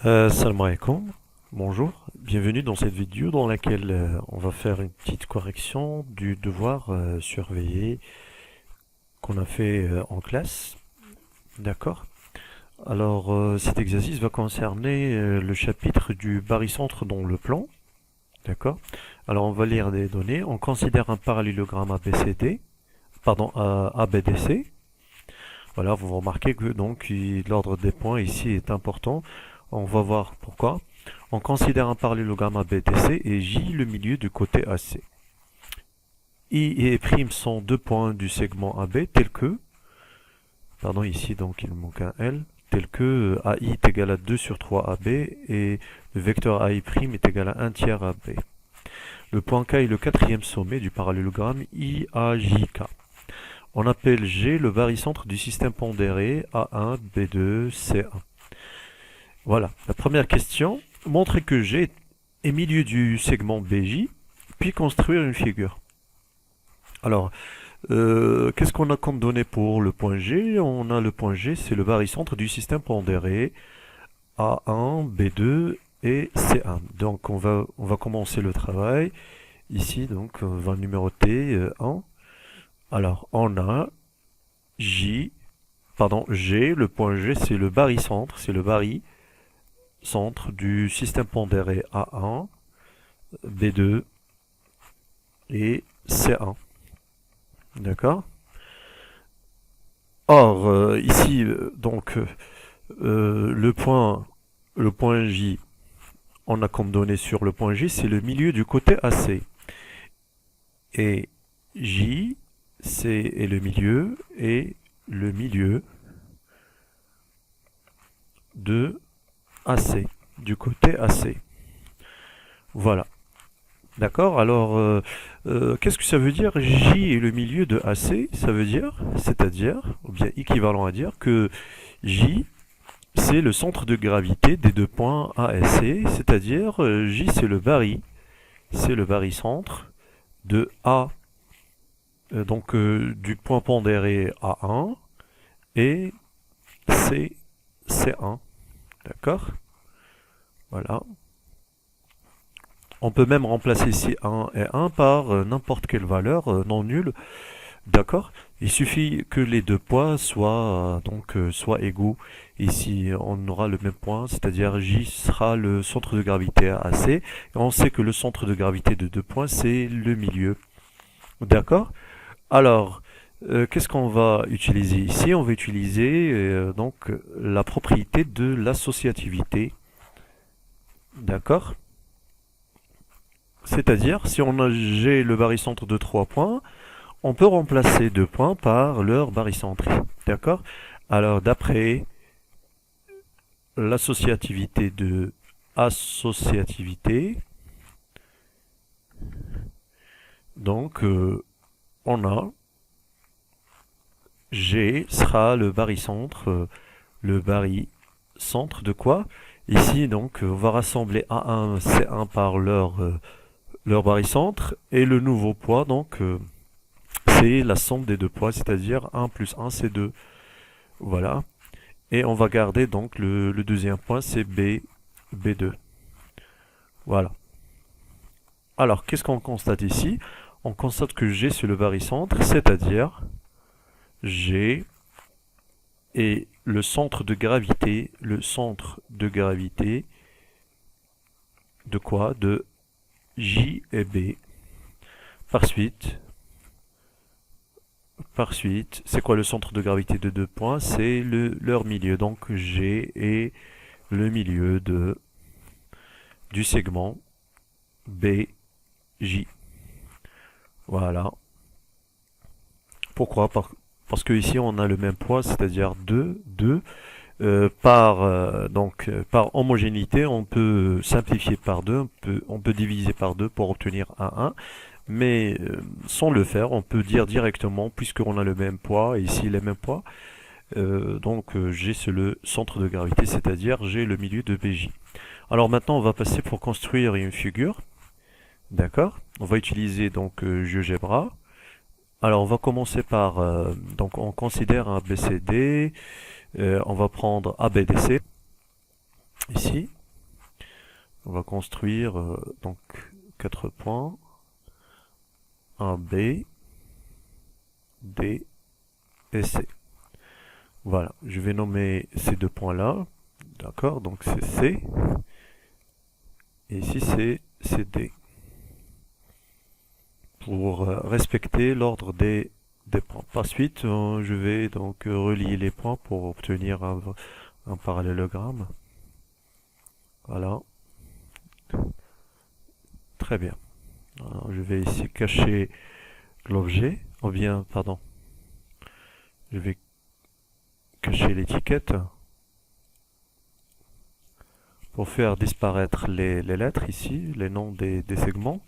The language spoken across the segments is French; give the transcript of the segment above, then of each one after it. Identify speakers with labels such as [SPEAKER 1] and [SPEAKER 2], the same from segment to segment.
[SPEAKER 1] Salam alaikum, bonjour, bienvenue dans cette vidéo dans laquelle on va faire une petite correction du devoir surveillé qu'on a fait en classe. D'accord. Alors cet exercice va concerner le chapitre du barycentre dans le plan. D'accord. Alors on va lire des données. On considère un parallélogramme ABCD, pardon, ABDC. Voilà, vous remarquez que donc l'ordre des points ici est important. On va voir pourquoi. On considère un parallélogramme ABDC et J le milieu du côté AC. I et prime sont deux points du segment AB tels que, pardon ici donc il me manque un L, tel que AI est égal à 2 sur 3 AB et le vecteur AI' est égal à 1 tiers AB. Le point K est le quatrième sommet du parallélogramme IAJK. On appelle G le barycentre du système pondéré A1, B2, C1. Voilà, la première question, montrer que G est milieu du segment BJ, puis construire une figure. Alors, qu'est-ce qu'on a comme données pour le point G? On a le point G, c'est le barycentre du système pondéré A1, B2 et C1. Donc on va commencer le travail. Ici, donc, on va numéroter 1. Alors, on a G, le point G, c'est le barycentre, c'est le barycentre du système pondéré A1, B2 et C1. D'accord. Or, ici, le point J, on a comme donné sur le point J, c'est le milieu du côté AC. Et J, c'est le milieu de AC, du côté AC. Voilà. D'accord. Alors, qu'est-ce que ça veut dire J est le milieu de AC? Ça veut dire, c'est-à-dire, ou bien équivalent à dire que J, c'est le centre de gravité des deux points A et C, c'est-à-dire J, c'est le barycentre de A, du point pondéré A1 et C1. D'accord. Voilà. On peut même remplacer ici 1 et 1 par n'importe quelle valeur non nulle. D'accord. Il suffit que les deux points soient égaux. Ici, on aura le même point, c'est-à-dire J sera le centre de gravité AC. Et on sait que le centre de gravité de deux points, c'est le milieu. D'accord. Alors, qu'est-ce qu'on va utiliser ici? On va utiliser la propriété de l'associativité. D'accord. C'est-à-dire, si on a G le barycentre de 3 points, on peut remplacer 2 points par leur barycentre. D'accord. Alors, d'après l'associativité de associativité, donc, on a G sera le barycentre de quoi? Ici, donc, on va rassembler A1, C1 par leur barycentre, et le nouveau poids, donc, c'est la somme des deux poids, c'est-à-dire 1 plus 1, c'est 2. Voilà. Et on va garder, donc, le deuxième point, c'est B2. Voilà. Alors, qu'est-ce qu'on constate ici? On constate que G, c'est le barycentre, c'est-à-dire G est le centre de gravité de quoi? De J et B. Par suite, c'est quoi le centre de gravité de deux points? C'est leur milieu. Donc G est le milieu du segment BJ. Voilà. Pourquoi? Parce que ici on a le même poids, c'est-à-dire 2. Par homogénéité, on peut simplifier par 2, on peut diviser par 2 pour obtenir un 1. Mais sans le faire, on peut dire directement, puisqu'on a le même poids, et ici les mêmes poids, G c'est le centre de gravité, c'est-à-dire G le milieu de BJ. Alors maintenant, on va passer pour construire une figure. D'accord. On va utiliser GeoGebra. Alors on va commencer par, on considère un BCD, on va prendre ABDC. ici, on va construire donc 4 points, A, B, D et C. Voilà, je vais nommer ces deux points-là, d'accord, donc c'est C, et ici c'est D, pour respecter l'ordre des points. Par suite, je vais donc relier les points pour obtenir un parallélogramme. Voilà, très bien. Alors, je vais ici cacher l'objet, ou bien, pardon, je vais cacher l'étiquette pour faire disparaître les lettres ici, les noms des segments.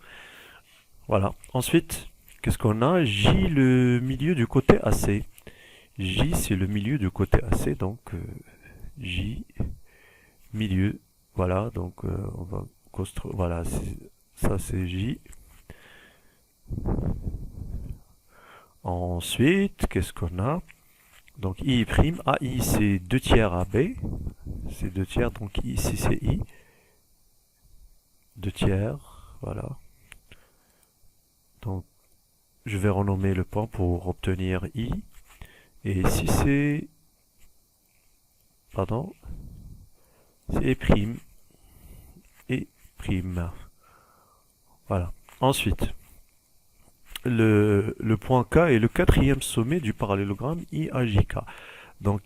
[SPEAKER 1] Voilà. Ensuite, qu'est-ce qu'on a? J, le milieu du côté AC. J, c'est le milieu du côté AC, donc J, milieu. Voilà, donc on va construire. Voilà, ça c'est J. Ensuite, qu'est-ce qu'on a? Donc I', AI c'est 2 tiers AB, c'est 2 tiers, donc ici c'est I, 2 tiers, voilà. Donc je vais renommer le point pour obtenir I, et ici c'est, pardon, c'est prime, et prime, voilà. Ensuite, le point K est le quatrième sommet du parallélogramme IAJK. Donc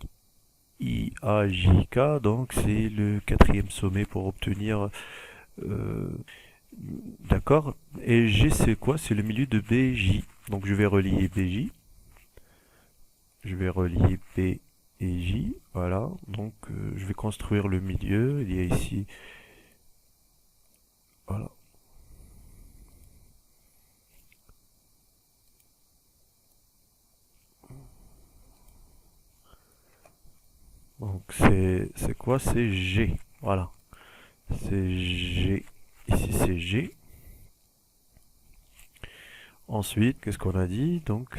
[SPEAKER 1] IAJK, donc c'est le quatrième sommet pour obtenir, d'accord. Et G c'est quoi? C'est le milieu de BJ. Donc je vais relier BJ. Je vais relier B et J. Voilà. Donc je vais construire le milieu. Il y a ici, voilà. Donc c'est quoi? C'est G. Voilà. C'est G. Ici c'est G. Ensuite, qu'est-ce qu'on a dit? Donc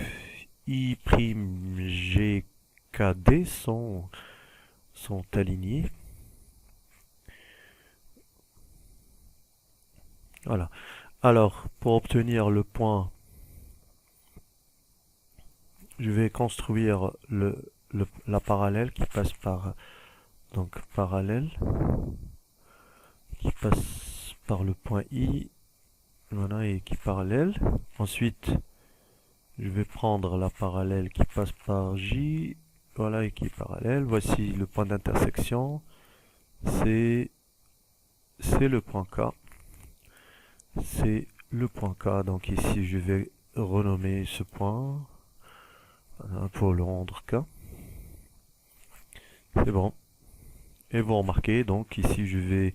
[SPEAKER 1] I', sont alignés. Voilà. Alors, pour obtenir le point, je vais construire la parallèle qui passe par, donc parallèle, qui passe par le point I, voilà, et qui parallèle. Ensuite, je vais prendre la parallèle qui passe par J, voilà, et qui est parallèle. Voici le point d'intersection, c'est le point K. C'est le point K, donc ici je vais renommer ce point, voilà, pour le rendre K. C'est bon. Et vous remarquez, donc ici je vais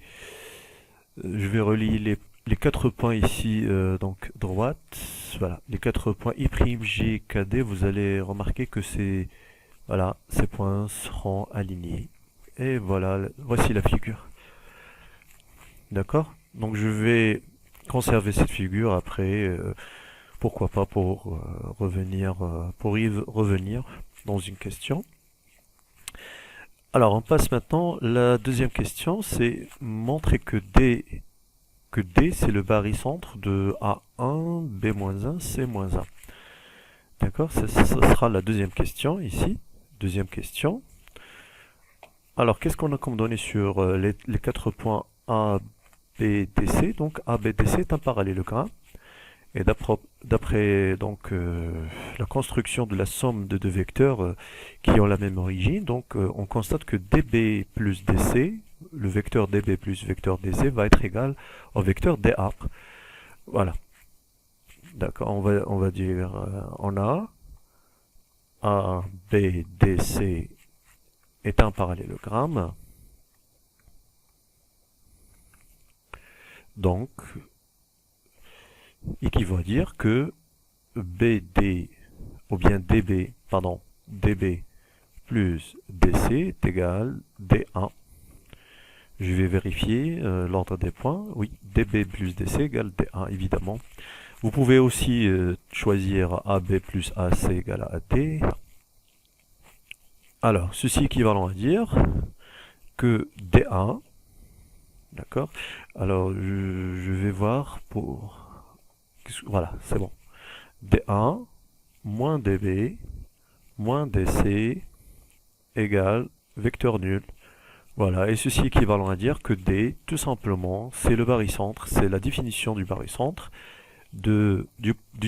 [SPEAKER 1] relier les 4 points ici, donc droite, voilà, les 4 points I', G, K, D, vous allez remarquer que voilà, ces points seront alignés. Et voilà, voici la figure. D'accord? Donc je vais conserver cette figure après, pourquoi pas pour pour y revenir dans une question. Alors on passe maintenant, la deuxième question, c'est montrer que D c'est le barycentre de A1, B-1, C-1. D'accord? Ça sera la deuxième question ici. Deuxième question. Alors qu'est-ce qu'on a comme données sur les 4 points A, B, D, C? Donc A, B, D, C est un parallélogramme. Et d'après donc la construction de la somme de deux vecteurs qui ont la même origine, donc on constate que DB plus DC, le vecteur DB plus vecteur DC va être égal au vecteur DA. Voilà. D'accord, on va dire on a A, B, D, C est un parallélogramme. Donc, équivaut à dire que BD, ou bien DB, pardon, DB plus DC est égal D1. Je vais vérifier l'ordre des points. Oui, DB plus DC égale D1, évidemment. Vous pouvez aussi choisir AB plus AC égale à AD. Alors, ceci équivalent à dire que D1 D'accord? Alors, je vais voir pour... Voilà, c'est bon. D1 moins DB moins DC égale vecteur nul. Voilà, et ceci est équivalent à dire que D, tout simplement, c'est le barycentre, c'est la définition du barycentre du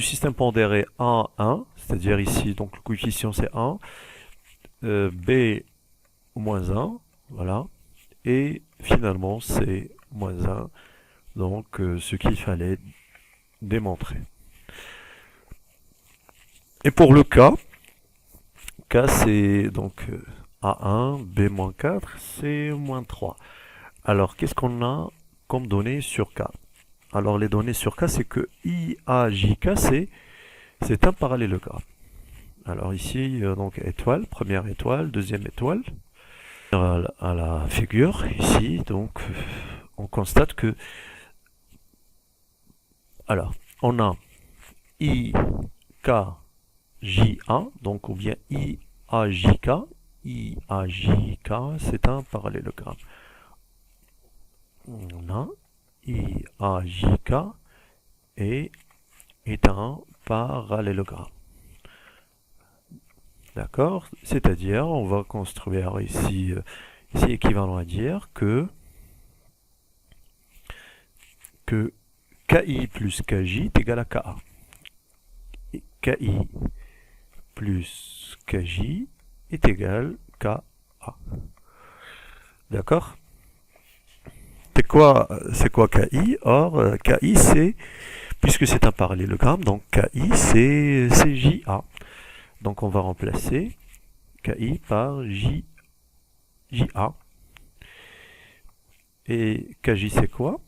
[SPEAKER 1] système pondéré A1, c'est-à-dire ici, donc le coefficient c'est 1, B moins 1, voilà, et finalement c'est moins 1, donc ce qu'il fallait démontrer. Et pour le cas c'est donc A1, B-4, C-3. Alors qu'est-ce qu'on a comme données sur K? Alors les données sur K, c'est que IAJK, c'est un parallélogramme. Alors ici, donc étoile, première étoile, deuxième étoile. À la figure, ici, donc on constate que, alors, on a IKJA, donc ou bien IAJK. IAJK, c'est un parallélogramme. On a IAJK et est un parallélogramme. D'accord? C'est-à-dire, on va construire ici, c'est équivalent à dire que KI plus KJ est égal à KA. Et KI plus KJ est égal à KA. D'accord? C'est quoi KI? Or, KI c'est, puisque c'est un parallélogramme, donc KI c'est JA. Donc on va remplacer KI par JA. Et KJ c'est quoi?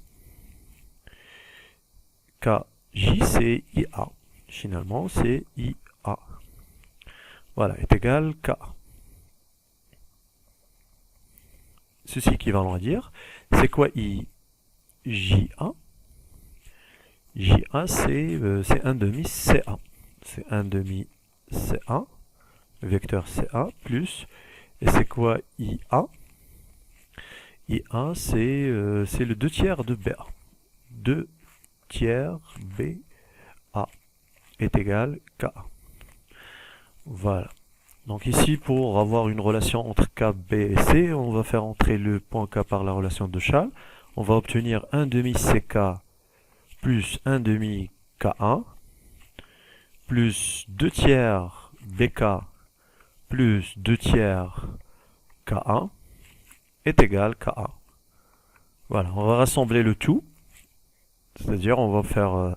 [SPEAKER 1] KJ c'est IA. Finalement c'est IA. Voilà, est égal KA. Ceci équivalent à dire, c'est quoi JA? JA c'est 1 demi CA. C'est 1 demi CA, vecteur CA, plus, et c'est quoi IA? IA c'est le 2 tiers de BA. 2 tiers BA est égal KA. Voilà. Donc ici, pour avoir une relation entre K, B et C, on va faire entrer le point K par la relation de Schall. On va obtenir 1 demi CK plus 1 demi K1 plus 2 tiers BK plus 2 tiers K1 est égal KA. Voilà, on va rassembler le tout, c'est-à-dire on va faire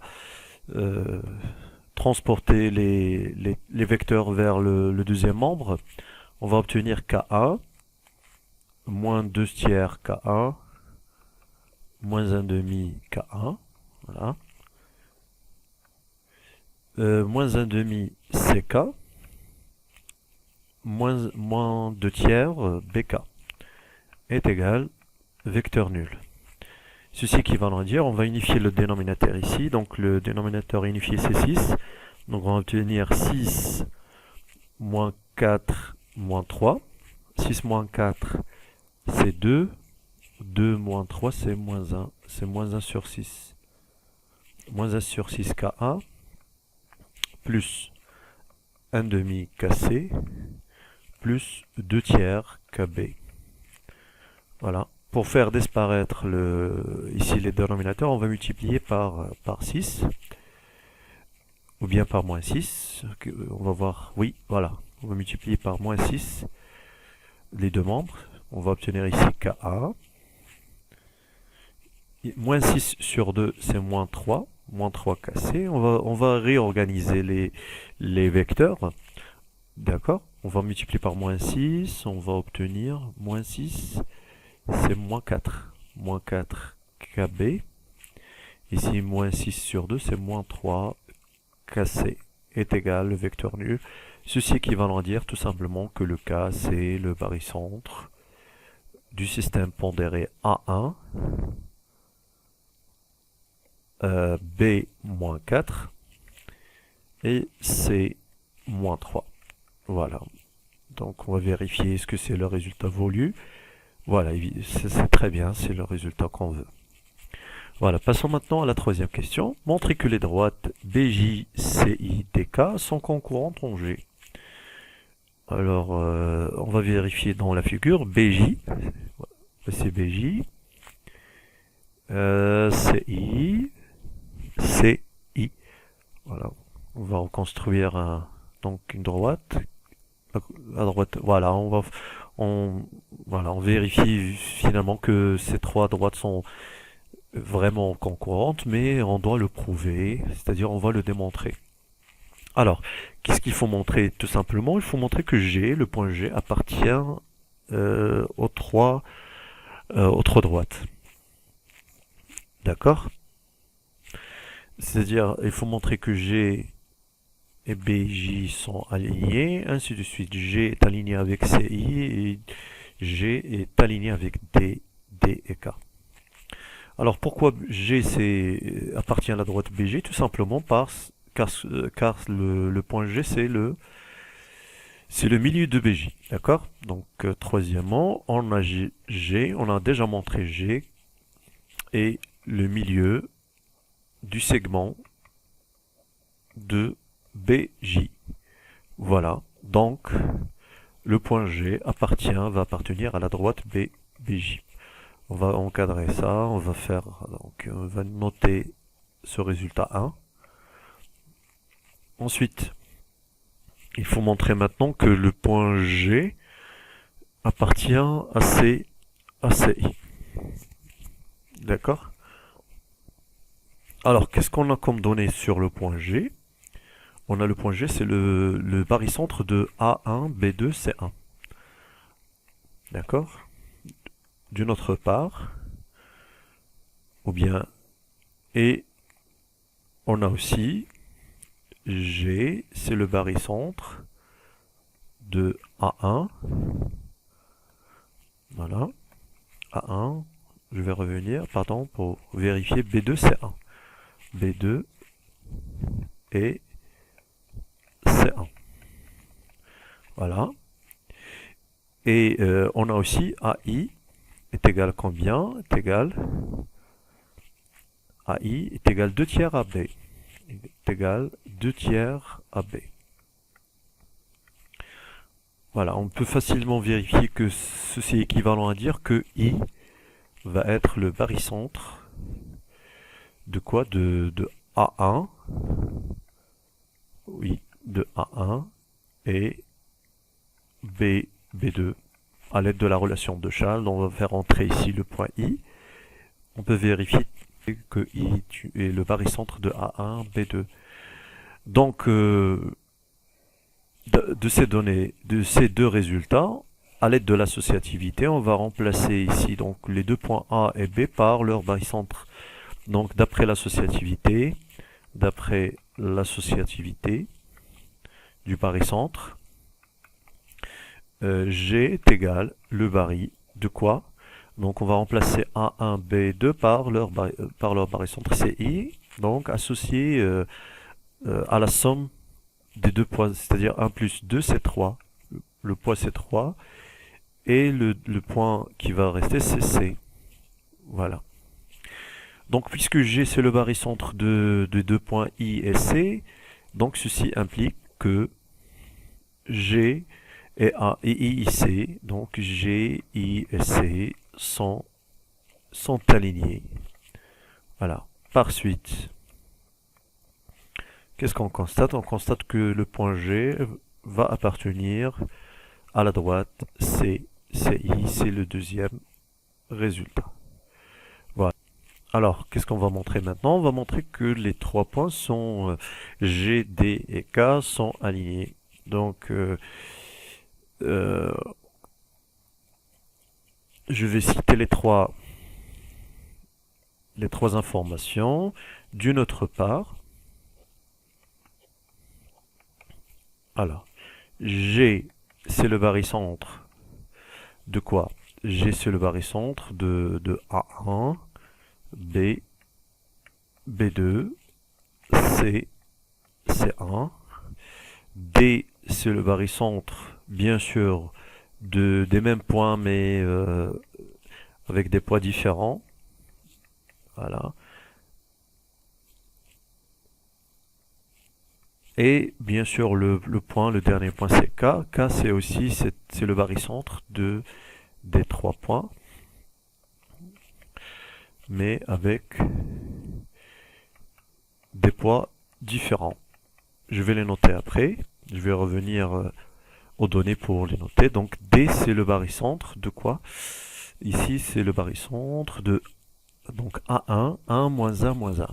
[SPEAKER 1] transporter les vecteurs vers le deuxième membre. On va obtenir K1 moins 2 tiers K1 moins 1 demi K1. Voilà. Moins 1 demi CK moins 2 tiers BK est égal vecteur nul. Ceci équivalent à dire, on va unifier le dénominateur ici, donc le dénominateur unifié c'est 6, donc on va obtenir 6 moins 4 moins 3, 6 moins 4 c'est 2, 2 moins 3 c'est moins 1, c'est moins 1 sur 6, moins 1 sur 6 Ka, plus 1 demi Kc, plus 2 tiers Kb. Voilà. Pour faire disparaître ici les dénominateurs, on va multiplier par 6, ou bien par moins 6. On va voir, oui, voilà. On va multiplier par moins 6 les deux membres. On va obtenir ici Ka. Moins 6 sur 2, c'est moins 3. Moins 3 Kc. On va réorganiser les vecteurs. D'accord? On va multiplier par moins 6. On va obtenir moins 6. C'est moins 4. Moins 4 Kb. Ici, moins 6 sur 2, c'est moins 3 Kc est égal le vecteur nul. Ceci équivalent à dire tout simplement que le K, c'est le barycentre du système pondéré A1, B-4 et C-3. Voilà. Donc on va vérifier ce que c'est le résultat voulu. Voilà, c'est très bien, c'est le résultat qu'on veut. Voilà, passons maintenant à la troisième question. Montrez que les droites BJ, CI, DK sont concurrentes en G. Alors, on va vérifier dans la figure. BJ, c'est BJ. CI, CI. Voilà, on va reconstruire donc une droite. À droite, voilà, on vérifie finalement que ces trois droites sont vraiment concurrentes, mais on doit le prouver, c'est-à-dire on va le démontrer. Alors, qu'est-ce qu'il faut montrer? Tout simplement, il faut montrer que G, le point G, appartient aux trois droites. D'accord? C'est-à-dire, il faut montrer que G et BJ sont alignés, ainsi de suite. G est aligné avec CI et G est aligné avec D, D et K. Alors pourquoi G appartient à la droite BG? Tout simplement car le point G c'est le milieu de BJ. D'accord? Donc troisièmement, on a G, on a déjà montré G et le milieu du segment de BJ. Voilà. Donc le point G va appartenir à la droite BJ. On va encadrer ça, on va noter ce résultat 1. Ensuite, il faut montrer maintenant que le point G appartient à CI. D'accord? Alors, qu'est-ce qu'on a comme données sur le point G? On a le point G, c'est le barycentre de A1, B2, C1. D'accord? D'une autre part, ou bien, et on a aussi G, c'est le barycentre de A1. Voilà. A1, je vais revenir, pardon, pour vérifier B2, C1. B2 et C1. Voilà. Et on a aussi AI est égal à combien? Est égal AI est égal 2 tiers AB. Est égal 2 tiers AB. Voilà, on peut facilement vérifier que ceci est équivalent à dire que I va être le barycentre de quoi? De A1. Oui, de A1 et B2 à l'aide de la relation de Chasles. On va faire entrer ici le point I. On peut vérifier que I est le barycentre de A1, B2. Donc, de ces données, de ces deux résultats, à l'aide de l'associativité, on va remplacer ici donc les deux points A et B par leur barycentre. Donc, d'après l'associativité du barycentre, G est égal le bary de quoi? Donc on va remplacer A1, B2 par leur barycentre CI, donc associé à la somme des deux poids, c'est-à-dire 1 plus 2 c'est 3, le poids c'est 3, et le point qui va rester c'est C. Voilà. Donc puisque G c'est le barycentre de deux points I et C, donc ceci implique que G et A et I et C, donc G, I et C sont alignés. Voilà. Par suite, qu'est-ce qu'on constate? On constate que le point G va appartenir à la droite CI. C'est le deuxième résultat. Voilà. Alors, qu'est-ce qu'on va montrer maintenant? On va montrer que les trois points sont G, D et K sont alignés. Donc, je vais citer les trois informations. D'une autre part, alors, G, c'est le barycentre de quoi? G, c'est le barycentre de A1, B, B2, C, C1. D, c'est le barycentre, bien sûr, des mêmes points mais avec des poids différents. Voilà. Et bien sûr le dernier point c'est K. K c'est aussi c'est le barycentre des 3 points, mais avec des poids différents. Je vais les noter après. Je vais revenir aux données pour les noter. Donc D c'est le barycentre de quoi? Ici c'est le barycentre de donc A1, 1, moins 1, moins 1.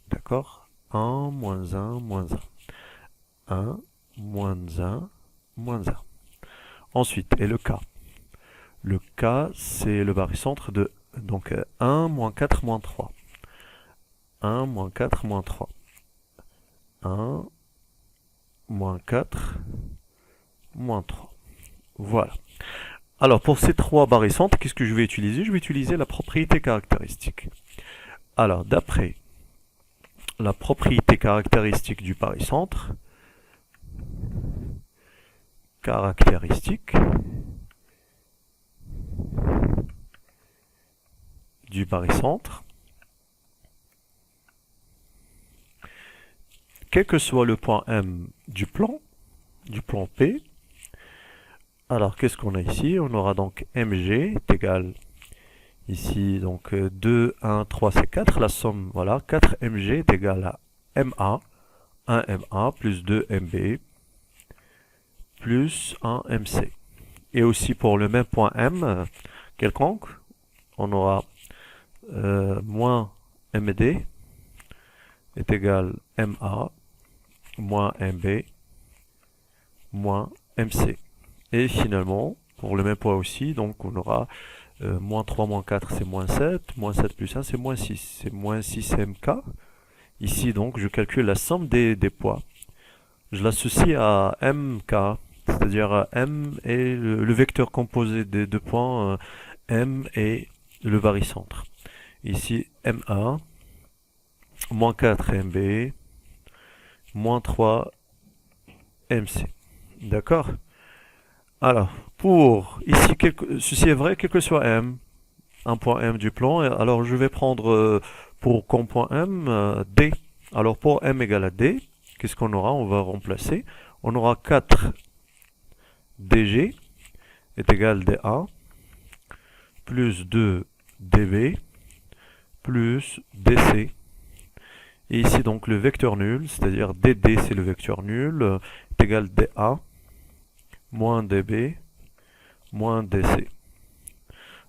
[SPEAKER 1] D'accord? 1, moins 1, moins 1. 1, moins 1, moins 1. Ensuite, et le K. Le K, c'est le barycentre de donc 1, moins 4, moins 3. 1, moins 4, moins 3. 1, moins 4, moins 3. Voilà. Alors, pour ces 3 barycentres, qu'est-ce que je vais utiliser? Je vais utiliser la propriété caractéristique. Alors, d'après la propriété caractéristique du barycentre, quel que soit le point M du plan P, alors qu'est-ce qu'on a ici? On aura donc MG est égal, ici donc 2, 1, 3 c'est 4, la somme, voilà, 4 MG est égal à MA, 1 MA plus 2 MB plus 1 MC. Et aussi pour le même point M quelconque, on aura moins MD est égal MA moins MB moins MC. Et finalement, pour le même point aussi, donc on aura moins 3 moins 4 c'est moins 7, moins 7 plus 1 c'est moins 6, c'est moins 6 MK. Ici donc je calcule la somme des poids. Je l'associe à MK, c'est-à-dire M est le vecteur composé des deux points, M est le barycentre. Ici MA, moins 4 MB, moins 3 MC. D'accord? Alors, pour ici, ceci est vrai, quel que soit M, un point M du plan, alors je vais prendre pour comme point M D. Alors pour M égale à D, qu'est-ce qu'on aura? On va remplacer. On aura 4 DG est égal DA plus 2 DB plus DC. Et ici donc le vecteur nul, c'est-à-dire DD c'est le vecteur nul, est égal DA moins DB moins DC.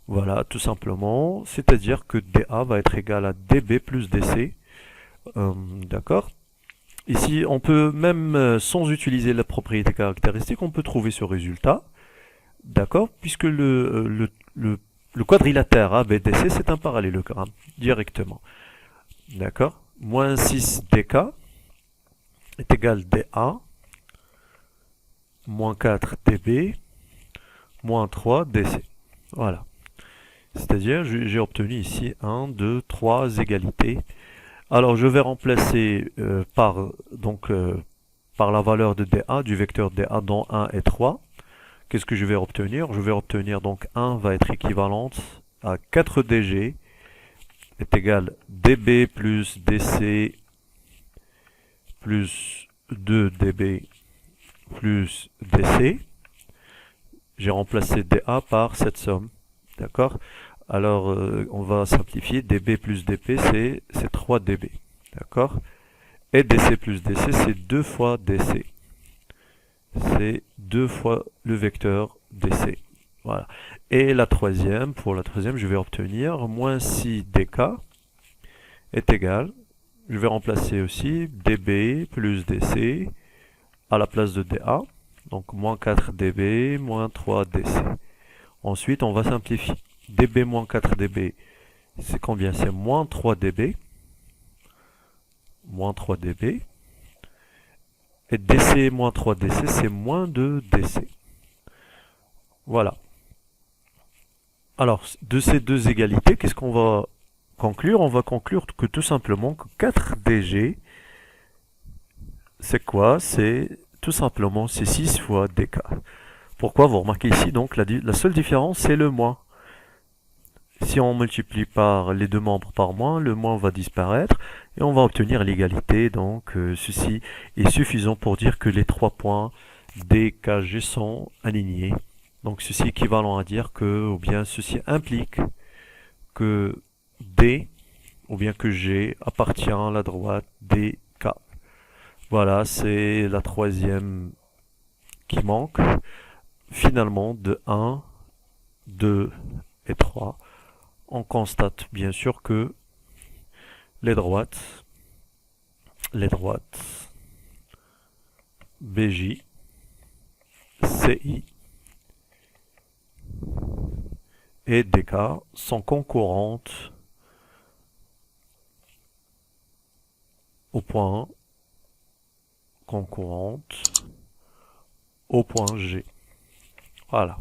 [SPEAKER 1] Voilà, tout simplement, c'est-à-dire que DA va être égal à DB plus DC. D'accord? Ici, on peut même, sans utiliser la propriété caractéristique, on peut trouver ce résultat. D'accord? Puisque le quadrilatère ABDC, c'est un parallélogramme, directement. D'accord? Moins 6 DK est égal DA, moins 4 DB, moins 3 DC. Voilà. C'est-à-dire, j'ai obtenu ici 1, 2, 3 égalités. Alors, je vais remplacer par la valeur de DA, du vecteur DA dont 1 et 3. Qu'est-ce que je vais obtenir? Je vais obtenir donc 1 va être équivalente à 4 DG est égal DB plus DC plus 2 DB plus DC. J'ai remplacé DA par cette somme. D'accord? Alors, on va simplifier. DB plus DP, c'est 3 DB. D'accord? Et DC plus DC, c'est 2 fois DC. C'est 2 fois le vecteur DC. Voilà. Et pour la troisième, je vais obtenir moins 6 DK est égal. Je vais remplacer aussi DB plus DC à la place de DA. Donc, moins 4 DB, moins 3 DC. Ensuite, on va simplifier. DB moins 4 DB, c'est combien? C'est moins 3 DB. Moins 3 DB. Et DC moins 3 DC, c'est moins 2 DC. Voilà. Alors, de ces deux égalités, qu'est-ce qu'on va conclure? On va conclure que tout simplement que 4 DG, c'est quoi? C'est tout simplement c'est 6 fois DK. Pourquoi? Vous remarquez ici, donc, la seule différence, c'est le moins. Si on multiplie par les deux membres par moins, le moins va disparaître et on va obtenir l'égalité. Donc, ceci est suffisant pour dire que les 3 points D, K, G sont alignés. Donc, ceci est équivalent à dire que, ou bien ceci implique que D, ou bien que G appartient à la droite D, K. Voilà, c'est la troisième qui manque. Finalement, de 1, 2 et 3, on constate bien sûr que les droites BJ, CI et DK sont concurrentes au point concurrentes au point G. Voilà.